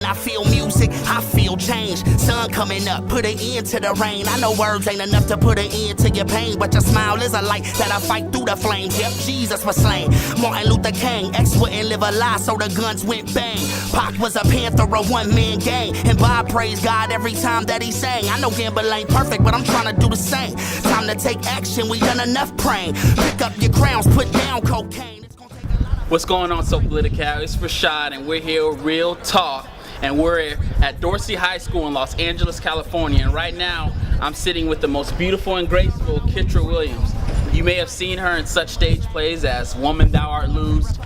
I feel music, I feel change. Sun coming up, put an end to the rain. I know words ain't enough to put an end to your pain, but your smile is a light that I fight through the flames. Yep, Jesus was slain. Martin Luther King, X wouldn't live a lie, so the guns went bang. Pac was a panther, a one-man gang, and Bob praised God every time that he sang. I know gamble ain't perfect, but I'm trying to do the same. Time to take action, we done enough praying. Pick up your crowns, put down cocaine. What's going on, So PolitiCal? It's Rashad, and we're here with Real Talk, and we're at Dorsey High School in Los Angeles, California. And right now, I'm sitting with the most beautiful and graceful Kitra Williams. You may have seen her in such stage plays as Woman Thou Art Loosed,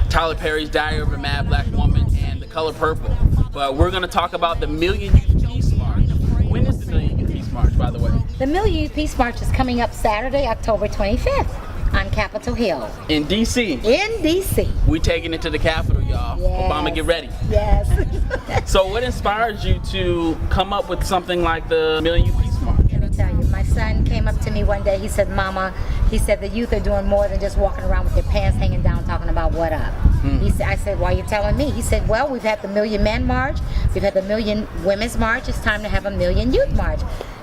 Tyler Perry's Diary of a Mad Black Woman, and The Color Purple. But we're going to talk about the Million Youth Peace March. When is the Million Youth Peace March, by the way? The Million Youth Peace March is coming up Saturday, October 25th. On Capitol Hill. In D.C. In D.C. We taking it to the Capitol, y'all. Yes. Obama, get ready. Yes. So what inspires you to come up with something like the Million Youth Peace March? Let me tell you, my son came up to me one day, he said, Mama, he said the youth are doing more than just walking around with their pants hanging down talking about what up. He said, I said, why are you telling me? He said, well, we've had the Million Men March, we've had the Million Women's March, it's time to have a Million Youth March.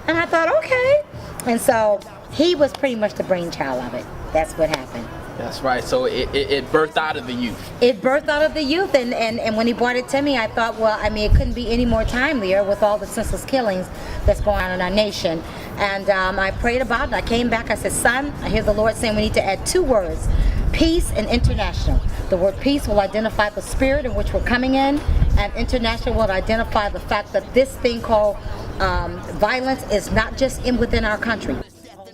And I thought, okay. And so he was pretty much the brainchild of it. That's what happened. That's right. So it birthed out of the youth. It birthed out of the youth, and when he brought it to me, I thought, well, I mean, it couldn't be any more timelier with all the senseless killings that's going on in our nation. And I prayed about it. I came back. I said, son, I hear the Lord saying we need to add 2 words: peace and international. The word peace will identify the spirit in which we're coming in, and international will identify the fact that this thing called violence is not just within our country.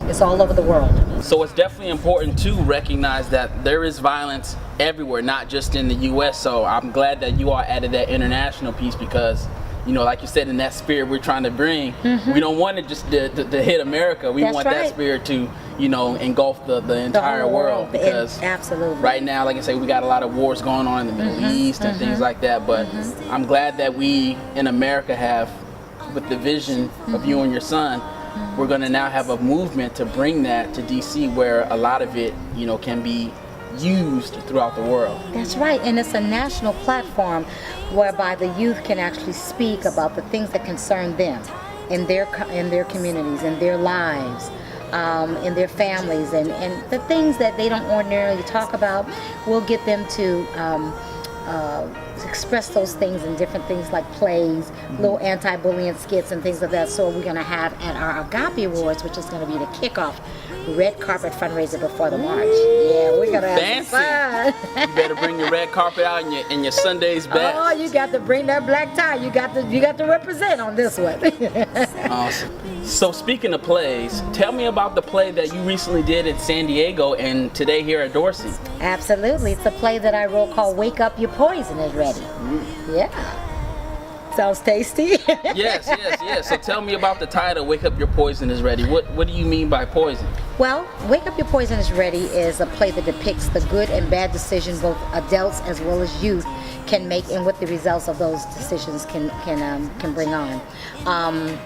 It's all over the world. So it's definitely important to recognize that there is violence everywhere, not just in the U.S. So I'm glad that you all added that international piece because, you know, like you said, in that spirit we're trying to bring, we don't want it just to hit America. We want that spirit to, you know, engulf the entire world. Because absolutely. Right now, like I say, we got a lot of wars going on in the Middle East and things like that. But I'm glad that we in America have, with the vision of you and your son, we're going to now have a movement to bring that to D.C. where a lot of it, you know, can be used throughout the world. That's right, and it's a national platform whereby the youth can actually speak about the things that concern them in their communities, in their lives, in their families, and the things that they don't ordinarily talk about. We'll get them to express those things in different things like plays, little anti-bullying skits and things like that. So we're going to have at our Agape Awards, which is going to be the kickoff red carpet fundraiser before the march. Yeah, we're going to have some fun. You better bring your red carpet out in your Sunday's best. Oh, you got to bring that black tie. You got to represent on this one. Awesome. So speaking of plays, tell me about the play that you recently did in San Diego and today here at Dorsey. Absolutely. It's a play that I wrote called Wake Up, Your Poison is Ready. Yeah. Sounds tasty. Yes. So tell me about the title, Wake Up, Your Poison is Ready. What do you mean by poison? Well, Wake Up, Your Poison is Ready is a play that depicts the good and bad decisions both adults as well as youth can make and what the results of those decisions can bring on.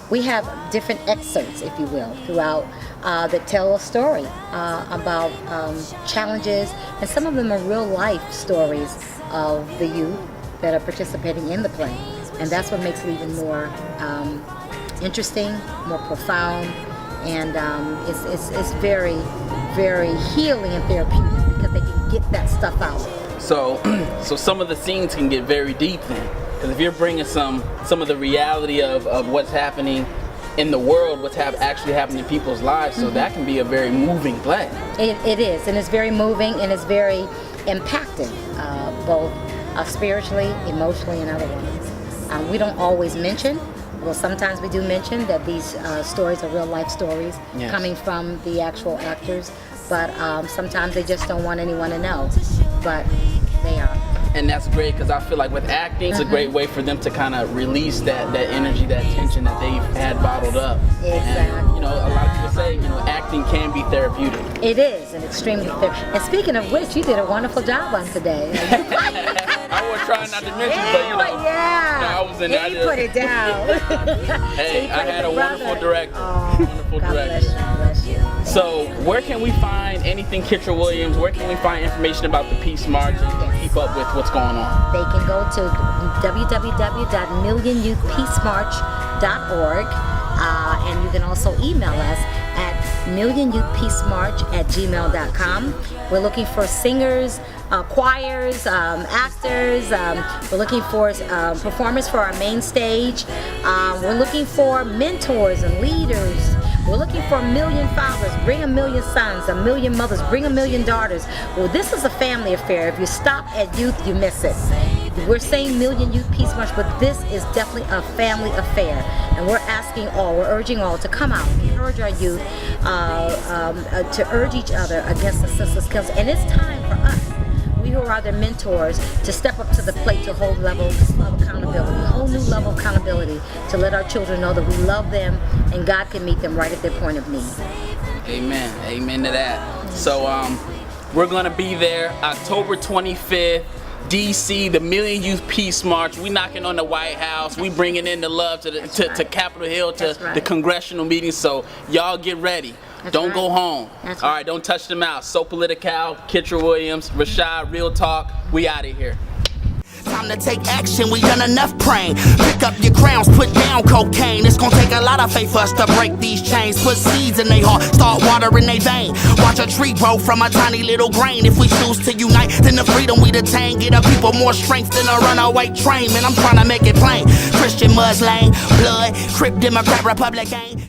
We have different excerpts, if you will, throughout that tell a story about challenges, and some of them are real life stories of the youth that are participating in the play. And that's what makes it even more interesting, more profound, and it's very, very healing and therapeutic because they can get that stuff out. So some of the scenes can get very deep then. Because if you're bringing some of the reality of what's happening in the world, what's actually happening in people's lives, so that can be a very moving play. It is, and it's very moving, and it's very impacting, both spiritually, emotionally, and otherwise. We don't always mention, well, sometimes we do mention that these stories are real life stories coming from the actual actors, but sometimes they just don't want anyone to know, but they are. And that's great because I feel like with acting, it's a great way for them to kind of release that energy, that tension that they've had bottled up. Exactly. And, you know, a lot of people say, you know, acting can be therapeutic. It is, and extremely therapeutic. And speaking of which, you did a wonderful job on today. I was trying not to mention, but you know, I was in there. You put it down. Hey, I had a wonderful director. Oh, wonderful God director. Bless you. So where can we find anything Kitra Williams? Where can we find information about the Peace March and keep up with what's going on? They can go to www.millionyouthpeacemarch.org, and you can also email us at millionyouthpeacemarch@gmail.com. We're looking for singers, choirs, actors. We're looking for performers for our main stage. We're looking for mentors and leaders. We're looking for 1 million fathers, bring 1 million sons, 1 million mothers, bring 1 million daughters. Well, this is a family affair. If you stop at youth, you miss it. We're saying Million Youth Peace March, but this is definitely a family affair. And we're urging all to come out, encourage our youth, to urge each other against the senseless kills. And it's time for us, we who are their mentors, to step up to the plate to hold level of accountability, a whole new level of accountability, to let our children know that we love them and God can meet them right at their point of need. Amen. Amen to that. So we're going to be there October 25th. DC, the Million Youth Peace March. We knocking on the White House. We bringing in the love to Capitol Hill, to the congressional meetings. So y'all get ready. Don't go home. All right, don't touch the mouse. So PolitiCal, Kitra Williams, Rashad, Real Talk. We out of here. Time to take action, we done enough praying. Pick up your crowns, put down cocaine. It's gonna take a lot of faith for us to break these chains. Put seeds in their heart, start watering their vein. Watch a tree grow from a tiny little grain. If we choose to unite, then the freedom we attain get our people more strength than a runaway train. Man, I'm trying to make it plain. Christian, Muslim, blood, Crip, Democrat, Republican.